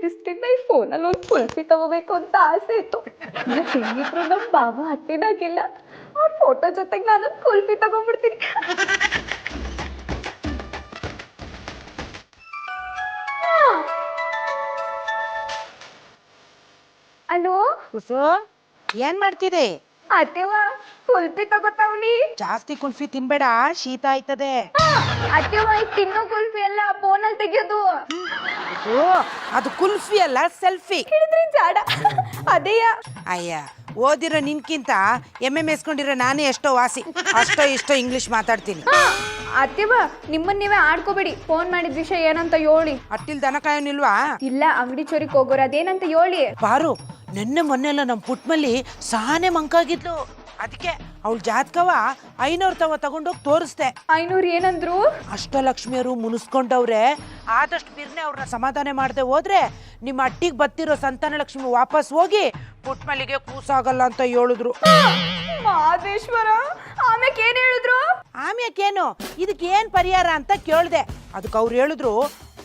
ಇಷ್ಟಿಂದ ಈ ಫೋನಲ್ಲಿ ಒಂದು ಕುಲ್ಫಿ ತಗೋಬೇಕು ಅಂತ ಆಸೆ ಇತ್ತು. ಹೆಂಗಿದ್ರು ನಮ್ಮ ಬಾವ ಹಟ್ಟಿನಾಗಿಲ್ಲ, ಅವ್ರ ಫೋಟೋ ಜೊತೆಗೆ ನಾನು ಕುಲ್ಫಿ ತಗೊಂಡ್ಬಿಡ್ತೀನಿ. ಅಲೋ ಕುಸು, ಏನ್ ಮಾಡ್ತೀರಿ? ಅತ್ತೆವ ಕುಲ್ಫಿ ತಗೋತಾವ್ನಿ. ಜಾಸ್ತಿ ಕುಲ್ಫಿ ತಿನ್ಬೇಡ, ಶೀತ ಆಯ್ತದೆ. ಅತ್ತೆವ ತಿನ್ನೋ ಕುಲ್ಫಿ ಎಲ್ಲ ಫೋನಲ್ಲಿ ತೆಗಿಯೋದು. ಅದು ಕುಲ್ಫಿ ಅಲ್ಲ, ಸೆಲ್ಫಿ. ಹೇಳಿದ್ರಿ ಜಾಡ ಅದೇಯ. ಅಯ್ಯ, ಓದಿರೋ ನಿನ್ಕಿಂತ ಎಸ್ಕೊಂಡಿರೋ ನಾನೇ ಎಷ್ಟೋ ವಾಸಿ. ಅಷ್ಟೋ ಇಷ್ಟೋ ಇಂಗ್ಲಿಷ್ ಮಾತಾಡ್ತೀನಿ. ಅತ್ತೆವ ನಿಮ್ಮನ್ನ ನೀವೇ ಆಡ್ಕೋಬೇಡಿ. ಫೋನ್ ಮಾಡಿದ ವಿಷಯ ಏನಂತ ಹೇಳಿ. ಅಟ್ಟಿಲ್ ದನ ಕಾಯೋನಿಲ್ವಾ? ಇಲ್ಲ, ಅಂಗಡಿ ಚೋರಿಕ್ ಹೋಗೋರು. ಅದೇನಂತ ಹೇಳಿ. ಬಾರು, ನೆನ್ನೆ ಮೊನ್ನೆಲ್ಲ ನಮ್ ಪುಟ್ಮಲ್ಲಿ ಸಾನೆ ಮಂಕಾಗಿದ್ಲು. ಅದಕ್ಕೆ ಅವಳ ಜಾತಕವ 500 ತಗೊಂಡೋಗಿ ತೋರಿಸ್ದೆ. 500 ಏನಂದ್ರು? ಅಷ್ಟಲಕ್ಷ್ಮಿಯರು ಮುನಿಸ್ಕೊಂಡವ್ರೆ. ಆದಷ್ಟು ಬಿರ್ನೆ ಅವ್ರನ್ನ ಸಮಾಧಾನ ಮಾಡದೆ ಹೋದ್ರೆ ನಿಮ್ಮ ಅಟ್ಟಿಗೆ ಬತ್ತಿರೋ ಸಂತಾನ ಲಕ್ಷ್ಮಿ ವಾಪಸ್ ಹೋಗಿ ಪುಟ್ಮಲ್ಲಿಗೆ ಕೂಸಾಗಲ್ಲ ಅಂತ ಹೇಳಿದ್ರು. ಮಾದೇಶ್ವರ, ಆಮ್ಯಾಕ್ ಏನ್ ಹೇಳಿದ್ರು? ಆಮ್ಯಾಕೇನು, ಇದಕ್ಕೆ ಏನ್ ಪರಿಹಾರ ಅಂತ ಕೇಳ್ದೆ. ಅದಕ್ಕೆ ಅವ್ರು ಹೇಳಿದ್ರು,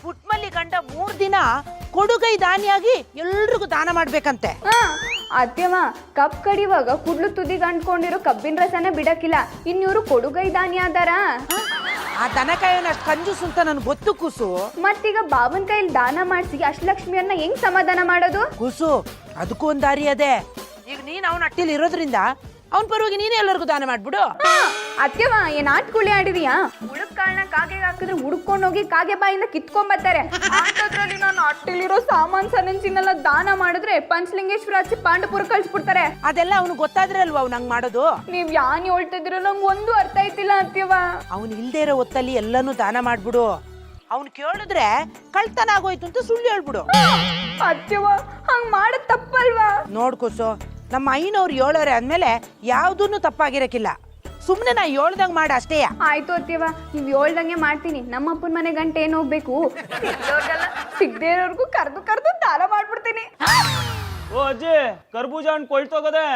ಪುಟ್ಮಲ್ಲಿ ಗಂಡ 3 ದಿನ ಕೊಡುಗೈ ದಾನಿಯಾಗಿ ಎಲ್ರಿಗೂ ದಾನ ಮಾಡ್ಬೇಕಂತೆ. ಅತ್ಯವ ಕಪ್ ಕಡಿವಾಗ ಕುಡ್ಲು ತುದಿಗೆ ಅಂಟ್ಕೊಂಡಿರೋ ಕಬ್ಬಿನ ರಸನ ಬಿಡಕ್ಕಿಲ್ಲ. ಇನ್ಯೂರು ಕೊಡುಗೈ ದಾನಿ ಆದಾರ. ಆ ದನ ಕಾಯೋನ ಅಷ್ಟು ಕಂಜೂಸ್ ಅಂತ ನನ್ಗೆ ಗೊತ್ತು ಕೂಸು. ಮತ್ತೀಗ ಬಾಬನ್ ಕೈಲಿ ದಾನ ಮಾಡಿಸಿ ಅಷ್ಟಲಕ್ಷ್ಮಿಯನ್ನ ಹೆಂಗ್ ಸಮಾಧಾನ ಮಾಡೋದು? ಕೂಸು, ಅದಕ್ಕೂ ಒಂದ್ ದಾರಿ ಅದೇ. ಈಗ ನೀನ್ ಅವನ ಅಟ್ಟಿಲಿ ಇರೋದ್ರಿಂದ ಅವನ್ ಪರವಾಗಿ ನೀನೇ ಎಲ್ಲರಿಗೂ ದಾನ ಮಾಡ್ಬಿಡು. ಅತ್ಯವ ಏನ್ ಆಟ್ಕುಳಿ ಆಡಿದೀಯಾ? ಉಳುಕ್ ಕಾಳನ್ನ ಕಾಗೆಗೆ ಹಾಕಿದ್ರೆ ಹುಡ್ಕೊಂಡ್ ಹೋಗಿ ಕಾಗೆ ಬಾಯಿಂದ ಕಿತ್ಕೊಂಬರ್ತಾರೆ. ಅಂತದ್ರಲ್ಲಿ ನಾನು ಅಟ್ಟಿಲಿರೋ ಸಾಮಾನ್ ಸನಂಚಿನೆಲ್ಲ ದಾನ ಮಾಡಿದ್ರೆ ಪಂಚಲಿಂಗೇಶ್ವರ ಹಚ್ಚಿ ಪಾಂಡಪುರ ಕಳ್ಸ್ಬಿಡ್ತಾರೆ. ಅದೆಲ್ಲ ಅವ್ನು ಗೊತ್ತಾದ್ರೆ ಅಲ್ವಾ ಅವ್ನು ಹಂಗ್ ಮಾಡೋದು. ನೀವ್ ಯಾನ್ ಹೇಳ್ತಿದ್ದೀರೋ ನಂಗೆ ಒಂದು ಅರ್ಥ ಆಯ್ತಿಲ್ಲ ಅತ್ಯವ. ಅವ್ನು ಇಲ್ದೇ ಇರೋ ಹೊತ್ತಲ್ಲಿ ಎಲ್ಲಾನು ದಾನ ಮಾಡ್ಬಿಡು. ಅವ್ನು ಕೇಳಿದ್ರೆ ಕಳ್ತನ ಆಗೋಯ್ತು ಅಂತ ಸುಳ್ಳು ಹೇಳ್ಬಿಡು. ಅತ್ಯವ ಹಂಗ್ ಮಾಡದ್ ತಪ್ಪಲ್ವಾ? ನೋಡ್ಕೋಸು, ನಮ್ಮ ಐನವ್ರು ಹೇಳೋರೆ ಅಂದ್ಮೇಲೆ ಯಾವ್ದೂನು ತಪ್ಪಾಗಿರಕ್ಕಿಲ್ಲ. ಸುಮ್ನೆ ನಾ ಹೇಳ್ದಂಗ್ ಮಾಡ ಅಷ್ಟೇ. ಆಯ್ತು ಅತ್ಯವ, ನೀವ್ ಹೇಳ್ದಂಗೆ ಮಾಡ್ತೀನಿ. ನಮ್ಮಪ್ಪನ ಮನೆ ಗಂಟೆ ಏನ್ ಹೋಗ್ಬೇಕು, ಸಿಗದೆ ಇರೋರ್ಗು ಕರ್ದು ದಾನ ಮಾಡ್ಬಿಡ್ತೀನಿ. ಓ ಅಜ್ಜಿ, ಕರ್ಬೂಜ ಹಣ್ಣು ಕೊಳ್ತೋಗದೆ.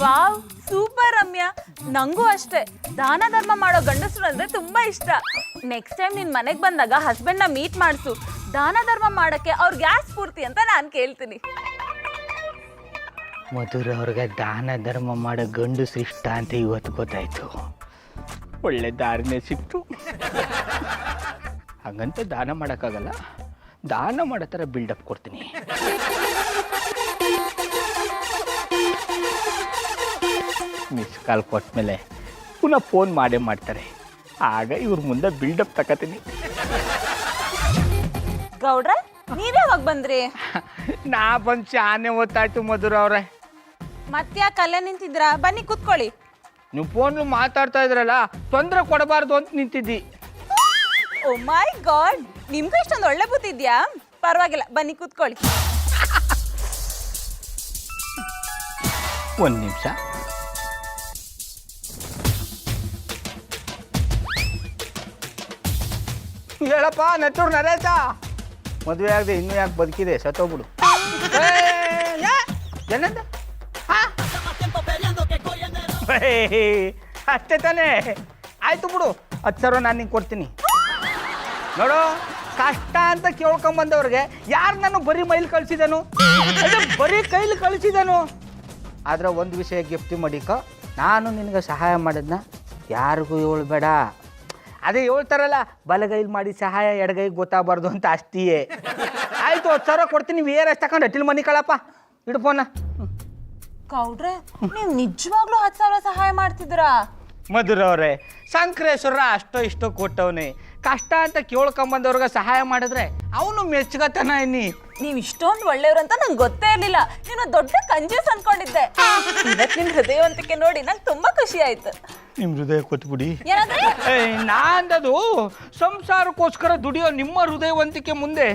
Wow, super Ramya. ನಂಗೂ ಅಷ್ಟೇ ದಾನ ಧರ್ಮ ಮಾಡೋ ಗಂಡಸರು ಅಂದ್ರೆ ತುಂಬಾ ಇಷ್ಟ. ನೆಕ್ಸ್ಟ್ ಟೈಮ್ ನಿನ್ ಮನೆಗ್ ಬಂದಾಗ ಹಸ್ಬೆಂಡ್ ನ ಮೀಟ್ ಮಾಡಿಸು. ದಾನ ಧರ್ಮ ಮಾಡಕ್ಕೆ ಅವ್ರ ಗ್ಯಾಸ್ ಪೂರ್ತಿ ಅಂತ ನಾನ್ ಕೇಳ್ತೀನಿ. ಮಧುರ ಅವ್ರಿಗೆ ದಾನ ಧರ್ಮ ಮಾಡೋ ಗಂಡಸರು ಇಷ್ಟ ಅಂತ ಇವತ್ತು ಗೊತ್ತಾಯ್ತು. ಒಳ್ಳೆ ದಾರಿನೇ ಸಿಕ್ತು. ಹಾಗಂತ ದಾನ ಮಾಡೋಕ್ಕಾಗಲ್ಲ, ದಾನ ಮಾಡೋ ಥರ ಬಿಲ್ಡಪ್ ಕೊಡ್ತೀನಿ. ಮಿಸ್ ಕಾಲ್ ಕೊಟ್ಮೇಲೆ ಪುನಃ ಫೋನ್ ಮಾಡೇ ಮಾಡ್ತಾರೆ. ಆಗ ಇವ್ರ ಮುಂದೆ ಬಿಲ್ಡಪ್ ತಗೋತೀನಿ. ಗೌಡ್ರ, ನೀವ್ಯಾವಾಗ ಬಂದ್ರಿ? ನಾ ಬಂದು ಚಾನೆ ಓದ್ತಾಯ್ತು ಮಧುರ ಅವ್ರೆ. ಮತ್ತ್ಯಾಕೆ ಅಲ್ಲೇ ನಿಂತಿದ್ರಾ? ಬನ್ನಿ ಕೂತ್ಕೊಳ್ಳಿ. ನೀವು ಫೋನ್ ಮಾತಾಡ್ತಾ ಇದ್ರಲ್ಲ, ತೊಂದರೆ ಕೊಡಬಾರ್ದು ಅಂತ ನಿಂತಿದ್ದಿ. ಓ ಮೈ ಗಾಡ್, ನಿಮ್ಗೂ ಇಷ್ಟೊಂದು ಒಳ್ಳೆ ಬುದ್ಧಿ ಇದ್ಯಾ? ಪರವಾಗಿಲ್ಲ, ಬನ್ನಿ ಕೂತ್ಕೊಳ್ಳಿ. ಒಂದು ನಿಮಿಷ. ಹೇಳಪ್ಪ ನಟೂರ್ ನರೇಶ, ಮದುವೆ ಆಗದೆ ಇನ್ನೂ ಯಾಕೆ ಬದುಕಿದೆ? ಸತ್ತೋಗ್ಬಿಡು. ಏನಂತ? ಅಷ್ಟೇ ತಾನೇ? ಆಯ್ತು ಬಿಡು, 10,000 ನಾನು ನಿಂಗೆ ಕೊಡ್ತೀನಿ. ನೋಡು, ಕಷ್ಟ ಅಂತ ಕೇಳ್ಕೊಂಬಂದವ್ರಿಗೆ ಯಾರು ನಾನು ಬರೀ ಮೈಲಿ ಕಳಿಸಿದನು, ಬರೀ ಕೈಲಿ ಕಳಿಸಿದನು. ಆದ್ರೆ ಒಂದು ವಿಷಯ ಗಿಫ್ಟಿ ಮಾಡಿಕ, ನಾನು ನಿನಗೆ ಸಹಾಯ ಮಾಡಿದ್ನ ಯಾರಿಗೂ ಹೇಳ್ಬೇಡ. ಅದೇ ಹೇಳ್ತಾರಲ್ಲ, ಬಲಗೈಲಿ ಮಾಡಿ ಸಹಾಯ ಎಡಗೈಗೆ ಗೊತ್ತಾಗಬಾರ್ದು ಅಂತ ಅಷ್ಟೇ. ಆಯ್ತು, 10,000 ಕೊಡ್ತೀನಿ. ವೇರಷ್ಟು ತಗೊಂಡು ಅಟ್ಟಿಲ್ ಮನಿ ಕಳಪ್ಪ, ಇಡು ಫೋನ. ಗೌಡ್ರೆ, ನೀವು ನಿಜವಾಗ್ಲೂ 10,000 ಸಹಾಯ ಮಾಡ್ತಿದ್ದೀರಾ? ಮಧುರ ಅವರೇ, ಶಂಕರೇಶ್ವರ ಅಷ್ಟೋ ಇಷ್ಟೋ ಕೊಟ್ಟವನೇ. ಕಷ್ಟ ಅಂತ ಕೇಳ್ಕೊಂಬಂದವ್ರಿಗೆ ಸಹಾಯ ಮಾಡಿದ್ರೆ ಅವನು ಮೆಚ್ಚುಗತನ ಇನ್ನಿ. ನೀವು ಇಷ್ಟೊಂದು ಒಳ್ಳೆಯವ್ರು ಅಂತ ನಂಗೆ ಗೊತ್ತೇ ಇರಲಿಲ್ಲ. ನೀನು ದೊಡ್ಡ ಕಂಜೂಸ್ ಅನ್ಕೊಂಡಿದ್ದೆ. ಇವತ್ತು ನಿಮ್ ಹೃದಯವಂತಿಕೆ ನೋಡಿ ನಂಗೆ ತುಂಬಾ ಖುಷಿ ಆಯ್ತು. ನಿಮ್ ಹೃದಯ ಕೊಟ್ಬಿಡಿ. ಏನಾದ್ರೆ? ನಾಂದದು ಸಂಸಾರಕ್ಕೋಸ್ಕರ ದುಡಿಯೋ ನಿಮ್ಮ ಹೃದಯವಂತಿಕೆ ಮುಂದೆ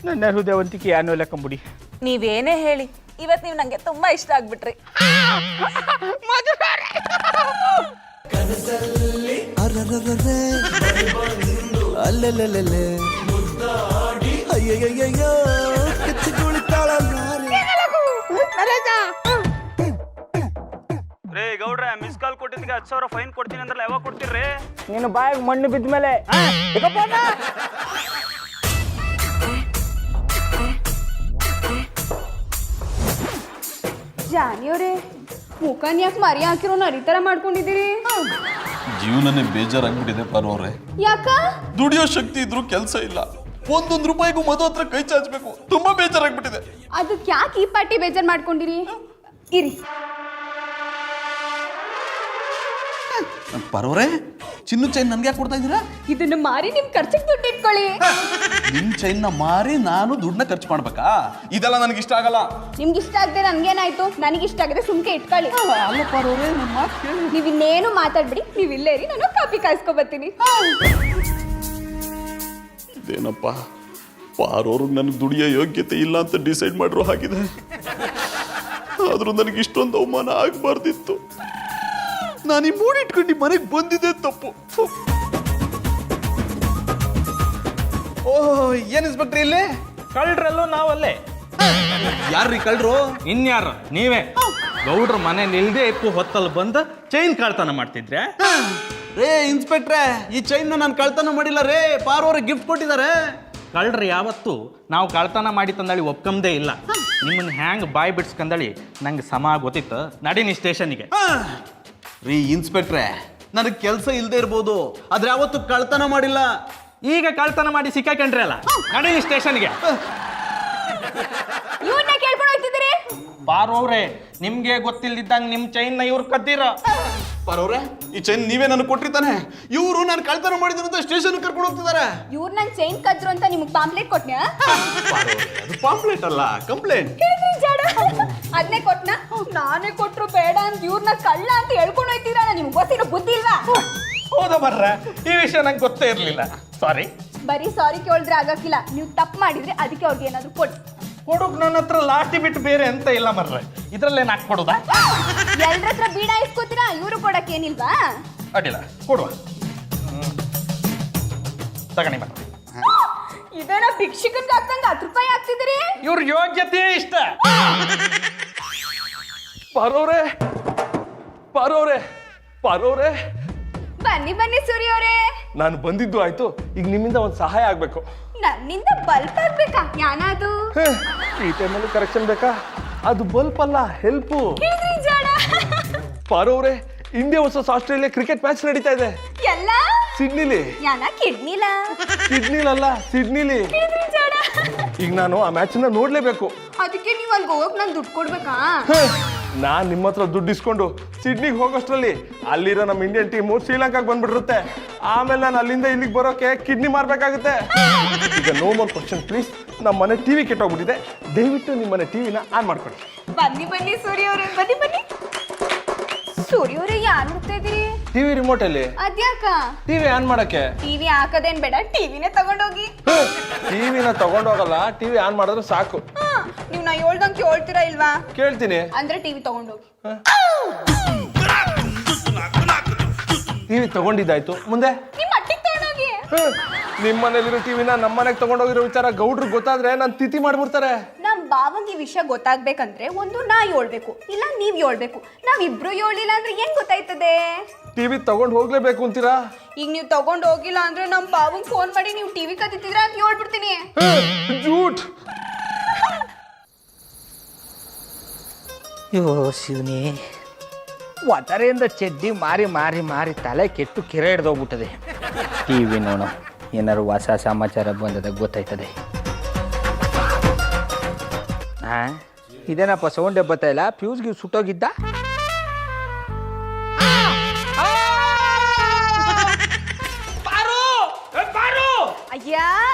ನನ್ನ ಹೃದಯವಂತಿಕೆ ಏನೋ ಲೆಕ್ಕಂಬಿಡಿ. ನೀವೇನೇ ಹೇಳಿ, ಇವತ್ತು ನೀವು ನಂಗೆ ತುಂಬಾ ಇಷ್ಟ ಆಗ್ಬಿಟ್ರಿ. ರೇ ಗೌಡ್ರೆ, ಮಿಸ್ ಕಾಲ್ ಕೊಟ್ಟಿದ್ದಕ್ಕೆ 10,000 ಫೈನ್ ಕೊಡ್ತೀನಿ ಅಂದ್ರಲ್ಲ, ಯಾವಾಗ ಕೊಡ್ತೀರಿ? ನೀನು ಬಾಯಿಗೆ ಮಣ್ಣು ಬಿದ್ದ ಮೇಲೆ ಜಾನಿಯವ್ರೆ ಮುಖನ್ ಯಾಕೆ ಮರಿ ಹಾಕಿರೋ ನರಿ ಥರ ಮಾಡ್ಕೊಂಡಿದ್ದೀರಿ ಜೀವನನೇ ಬೇಜಾರಾಗ್ಬಿಟ್ಟಿದೆ ಪಾರ್ವವ್ರೆ. ಯಾಕ ದುಡಿಯೋ ಶಕ್ತಿ ಇದ್ರೂ ಕೆಲಸ ಇಲ್ಲ. ಒಂದೊಂದು ರೂಪಾಯಿಗೂ ಮಧು ಹತ್ರ ಕೈ ಚಾಚಬೇಕು. ತುಂಬಾ ಬೇಜಾರಾಗ್ಬಿಟ್ಟಿದೆ. ಅದಕ್ಕೆ ಯಾಕೆ ಈ ಪಾರ್ಟಿ ಬೇಜಾರು ಮಾಡ್ಕೊಂಡಿರಿ? ಇರಿ ಪಾರ್ವವ್ರೆ, ಚಿನ್ನು ಚೈನ್ ನನ್ಗೆ ಯಾಕೆ ಕೊಡ್ತಾ ಇದ್ದೀರಾ? ಇದನ್ನ ಮಾರಿ ನಿಮ್ ಖರ್ಚಿಗೆ ದುಡ್ಡು ಇಟ್ಕೊಳ್ಳಿ. ನಿಮ್ ಚೈನ್ನ ಮಾರಿ ನಾನು ದುಡ್ಡನ್ನ ಖರ್ಚು ಮಾಡ್ಬೇಕಾ? ಇದೆಲ್ಲ ನನಗೆ ಇಷ್ಟ ಆಗಲ್ಲ. ನಿಮ್ಗೆ ಇಷ್ಟ ಆಗದೆ ನನ್ಗೇನಾಯ್ತು? ನನಗೆ ಇಷ್ಟ ಆಗಿದೆ ಸುಮ್ಕೆ ಇಟ್ಕೊಳ್ಳಿ. ಅಲ್ಲ ಪಾರ್ವವ್ರೆ, ನನ್ನ ಮಾತು ಕೇಳಿ. ನೀವ್ ಇನ್ನೇನು ಮಾತಾಡ್ಬಿಡಿ, ನೀವ್ ಇಲ್ಲೇ ಇರಿ, ನಾನು ಕಾಪಿ ಕಾಯಿಸ್ಕೊ ಬರ್ತೀನಿ. ಇದೇನಪ್ಪ, ಪಾರ್ವವ್ರಿಗೆ ನನಗೆ ದುಡಿಯೋ ಯೋಗ್ಯತೆ ಇಲ್ಲ ಅಂತ ಡಿಸೈಡ್ ಮಾಡಿರೋ ಹಾಗಿದೆ. ಆದ್ರೂ ನನಗೆ ಇಷ್ಟೊಂದು ಅವಮಾನ ಆಗ್ಬಾರ್ದಿತ್ತು. ನಾನು ಈ ಮೂಡಿ ಇಟ್ಕೊಂಡು ಮನೆಗೆ ಬಂದಿದ್ದೆ ತಪ್ಪು. ಓಹ್, ಏನ್ ಇನ್ಸ್ಪೆಕ್ಟ್ರಿ ಇಲ್ಲಿ ಕಳ್ರಲ್ಲೂ ನಾವಲ್ಲೇ. ಯಾರ್ರೀ ಕಳ್ರು? ಇನ್ಯಾರು ನೀವೇ ಗೌಡ್ರ ಮನೇಲಿ ಇಲ್ದೇ ಇಪ್ಪು ಹೊತ್ತಲ್ಲಿ ಬಂದು ಚೈನ್ ಕಳ್ತನ ಮಾಡ್ತಿದ್ರೆ. ರೇ ಇನ್ಸ್ಪೆಕ್ಟ್ರೆ, ಈ ಚೈನ್ನ ನಾನು ಕಳ್ತನ ಮಾಡಿಲ್ಲ ರೇ, ಪಾರ್ವವ್ರಿಗೆ ಗಿಫ್ಟ್ ಕೊಟ್ಟಿದ್ದಾರೆ. ಕಳ್ರು ಯಾವತ್ತು ನಾವು ಕಳ್ತನ ಮಾಡಿ ತಂದಳಿ ಒಪ್ಕೊಂಡೇ ಇಲ್ಲ. ನಿಮ್ಮನ್ನ ಹ್ಯಾಂಗ್ ಬಾಯ್ ಬಿಡ್ಸ್ಕಂದಳಿ ನಂಗೆ ಸಮ ಗೊತ್ತಿತ್ತು. ನಡೀನಿ ಸ್ಟೇಷನ್ಗೆ. ರೀ ಇನ್ಸ್ಪೆಕ್ಟ್ರೆ, ನನಗೆ ಕೆಲಸ ಇಲ್ಲದೆ ಇರ್ಬೋದು, ಆದ್ರೆ ಯಾವತ್ತು ಕಳ್ತನ ಮಾಡಿಲ್ಲ. ಈಗ ಕಳ್ತನ ಮಾಡಿ ಸಿಕ್ಕಾಕೊಂಡ್ರಿ ಅಲ್ಲ, ನಡೀನಿ ಸ್ಟೇಷನ್ಗೆ. ಇವ್ರನ್ನ ಕೇಳ್ಕೊಂಡು ಹೋಗ್ತಿದ್ದೀರಿ? ಪಾರ್ವವ್ರೆ, ನಿಮ್ಗೆ ಗೊತ್ತಿಲ್ದಿದ್ದಂಗೆ ನಿಮ್ಮ ಚೈನ್ನ ಇವ್ರು ಕದ್ದೀರ. ಪಾರ್ವವ್ರೆ, ಈ ಚೈನ್ ನೀವೇ ನನಗೆ ಕೊಟ್ಟಿರ್ತಾನೆ. ಇವರು ನಾನು ಕಳ್ತನ ಮಾಡಿದ್ರು ಅಂತ ಸ್ಟೇಷನ್ ಕರ್ಕೊಂಡು ಹೋಗ್ತಿದ್ದಾರೆ. ಇವ್ರು ನನ್ ಚೈನ್ ಕದ್ರು ಅಂತ ನಿಮ್ಗೆ ಪಾಂಪ್ಲೆಟ್ ಕೊಟ್ನ್ಯಾ? ಅದು ಪಾಂಪ್ಲೆಟ್ ಅಲ್ಲ, ಕಂಪ್ಲೇಂಟ್. ಅದನ್ನೇ ಕೊಟ್ನಾ? ನಾನೇ ಕೊಟ್ರು ಬೇಡ ಅಂತ ಇವ್ರನ್ನ ಕಳ್ಳ ಅಂತ ಹೇಳ್ಕೊಂಡು ಹೋಗ್ತೀರಾ? ನಿಮ್ಗೆ ಗೊತ್ತಿರೋ ಬುದ್ಧಿ ಇಲ್ವಾ? ಹೌದಾ ಬರ್ರ, ಈ ವಿಷಯ ನಂಗೆ ಗೊತ್ತೇ ಇರಲಿಲ್ಲ. ಸಾರಿ. ಬರೀ ಸಾರಿ ಕೇಳಿದ್ರೆ ಆಗಕ್ಕಿಲ್ಲ, ನೀವು ತಪ್ಪು ಮಾಡಿದ್ರೆ ಅದಕ್ಕೆ ಅವ್ರಿಗೆ ಏನಾದ್ರು ಕೊಡಿ. ಕೊಡುಗ್ ನನ್ನ ಹತ್ರ ಲಾಟಿ ಬಿಟ್ಟು ಬೇರೆ ಅಂತ ಇಲ್ಲ ಮರ್ರೆ. ಇದ್ರಲ್ಲೇನು ಹಾಕ್ಕೊಡುದಾ? ಎಲ್ರ ಹತ್ರ ಬೀಡ ಇಸ್ಕೋತೀರಾ? ಇವರು ಕೊಡಕ್ಕೆ ಏನಿಲ್ವಾ? ಅಡ್ಡಿಲ್ಲ, ಕೊಡುವ. ತಗಣಿ ಮರ. ಇದೇನ ಭಿಕ್ಷಕನ್ಗೆ ಹಾಕ್ದಂಗೆ 10 ರೂಪಾಯಿ ಹಾಕ್ತಿದ್ದೀರಿ? ಇವ್ರ ಯೋಗ್ಯತೆ ಇಷ್ಟ. ಪಾರ್ವವ್ರೆ, ಪಾರ್ವವ್ರೆ, ಪಾರ್ವವ್ರೆ, ಬನ್ನಿ ಬನ್ನಿ ಸೂರ್ಯ ಅವರೇ. ನಾನು ಬಂದಿದ್ದು ಆಯ್ತು, ಈಗ ನಿಮ್ಮಿಂದ ಒಂದು ಸಹಾಯ ಆಗ್ಬೇಕು. ನನ್ನಿಂದ ಬಲ್ಪ್ ಆಗ್ಬೇಕಾ? ಯಾನದು? ಈ ಟೈಮಲ್ಲಿ ಕರೆಕ್ಷನ್ ಬೇಕಾ? ಅದು ಬಲ್ಪ್ ಅಲ್ಲ, ಹೆಲ್ಪು. ಹೇಳ್ರಿ ಜಾಡ. ಪಾರವ್ರೆ, India versus Australia cricket match ನಡೀತಾ ಇದೆ ಎಲ್ಲ ಸಿಡ್ನಿಲಿ. ಯಾನ ಕಿಡ್ನಿಲ? ಸಿಡ್ನಿಲಲ್ಲ, ಸಿಡ್ನಿಲಿ. ಹೇಳ್ರಿ ಜಾಡ. ಈಗ ನಾನು ಆ ಮ್ಯಾಚ್ ನ ನೋಡ್ಲೇಬೇಕು. ಅದಕ್ಕೆ ನೀವು ಅಲ್ಲಿ ಹೋಗಕ್ ನಾನು ದುಡ್ಡು ಕೊಡ್ಬೇಕಾ? ನಾನ್ ನಿಮ್ಮ ಹತ್ರ ದುಡ್ಡು ಇಸ್ಕೊಂಡು ಸಿಡ್ನಿಗೆ ಹೋಗೋಷ್ಟ್ರಲ್ಲಿ ಅಲ್ಲಿರೋ ನಮ್ಮ ಇಂಡಿಯನ್ ಟೀಮು ಶ್ರೀಲಂಕಾಗೆ ಬಂದ್ಬಿಟ್ಟಿರುತ್ತೆ. ಆಮೇಲೆ ನಾನು ಅಲ್ಲಿಂದ ಇಲ್ಲಿಗೆ ಬರೋಕೆ ಕಿಡ್ನಿ ಮಾರ್ಬೇಕಾಗುತ್ತೆ. ಈಗ ನೋ ಮೋರ್ ಕ್ವಶನ್ ಪ್ಲೀಸ್. ನಮ್ಮ ಮನೆ ಟಿವಿ ಕೆಟ್ಟೋಗ್ಬಿಟ್ಟಿದೆ, ದಯವಿಟ್ಟು ನಿಮ್ಮ ಮನೆ ಟಿವಿನ ಆನ್ ಮಾಡ್ಕೊಳ್ಳಿ. ಬನ್ನಿ ಬನ್ನಿ ಸೂರ್ಯ ಅವರೇ, ಬನ್ನಿ ಬನ್ನಿ. ಸೂರ್ಯ ಅವರೇ, ಯಾರು ನೋಡ್ತಾ ಇದೀರಿ? ಟಿವಿ ರಿಮೋಟ್ ಅಲ್ಲಿ ಅದ್ಯಾಕ? ಟಿವಿ ಆನ್ ಮಾಡಕ್ಕೆ. ಟಿವಿ ಹಾಕದೇನ್ ಬೇಡ, ಟಿವಿನೇ ತಗೊಂಡೋಗಿ. ಟಿವಿನ ತಗೊಂಡೋಗಲ್ಲ, ಟಿವಿ ಆನ್ ಮಾಡಿದ್ರೆ ಸಾಕು. ನೀವು ನಾ ಹೇಳ್ದಂಗೆ ಕೇಳ್ತೀರಾ ಇಲ್ವಾ? ಕೇಳ್ತೀನಿ. ಅಂದ್ರೆ ಟಿವಿ ತಗೊಂಡೋಗಿ. ಟಿವಿ ತಗೊಂಡಿದ್ದಾಯ್ತು, ಮುಂದೆ ನಿಮ್ಮ ಮಟ್ಟಿಗೆ ತಗೊಂಡೋಗಿ. ನಿಮ್ಮ ಮನೇಲಿರೋ ಟಿವಿನ ನಮ್ಮ ಮನೆಗೆ ತಗೊಂಡೋಗಿರೋ ವಿಚಾರ ಗೌಡ್ರಿಗೆ ಗೊತ್ತಾದ್ರೆ ನಾನು ತಿಥಿ ಮಾಡ್ಬಿಡ್ತಾರೆ. ನಮ್ ಬಾವಂಗ್ ಈ ವಿಷಯ ಗೊತ್ತಾಗ್ಬೇಕಂದ್ರೆ ಒಂದು ನಾ ಹೇಳ್ಬೇಕು, ಇಲ್ಲ ನೀವ್ ಹೇಳ್ಬೇಕು. ನಾವಿಬ್ರು ಹೇಳಿಲ್ಲ ಅಂದ್ರೆ ಏನ್ ಗೊತ್ತಾಯ್ತದೆ? ಟಿವಿ ತಗೊಂಡು ಹೋಗ್ಲೇಬೇಕು ಅಂತೀರಾ? ಈಗ ನೀವು ತಗೊಂಡ್ ಹೋಗಿಲ್ಲ ಅಂದ್ರೆ ನಮ್ ಬಾವಂಗ್ ಫೋನ್ ಮಾಡಿ ನೀವು ಟಿವಿ ಕತ್ತಿದ್ರ ಅಂತ ಹೇಳ್ಬಿಡ್ತೀನಿ. ಜೂಟ್. ಅಯ್ಯೋ ಶಿವನಿ, ಒತ್ತರೆಯಿಂದ ಚಡ್ಡಿ ಮಾರಿ ಮಾರಿ ಮಾರಿ ತಲೆ ಕೆಟ್ಟು ಕಿರೆ ಹಿಡ್ದೋಗ್ಬಿಟ್ಟದೆ. ಟಿವಿ ನೋಡು, ಏನಾರು ಹೊಸ ಸಮಾಚಾರ ಬಂದದ ಗೊತ್ತಾಯ್ತದೆ. ಹಾ, ಇದೇನಪ್ಪ ಸೌಂಡೇ ಬರ್ತಾ ಇಲ್ಲ? ಫ್ಯೂಸ್ಗೆ ಸುಟ್ಟೋಗಿದ್ದ? ಅಯ್ಯ,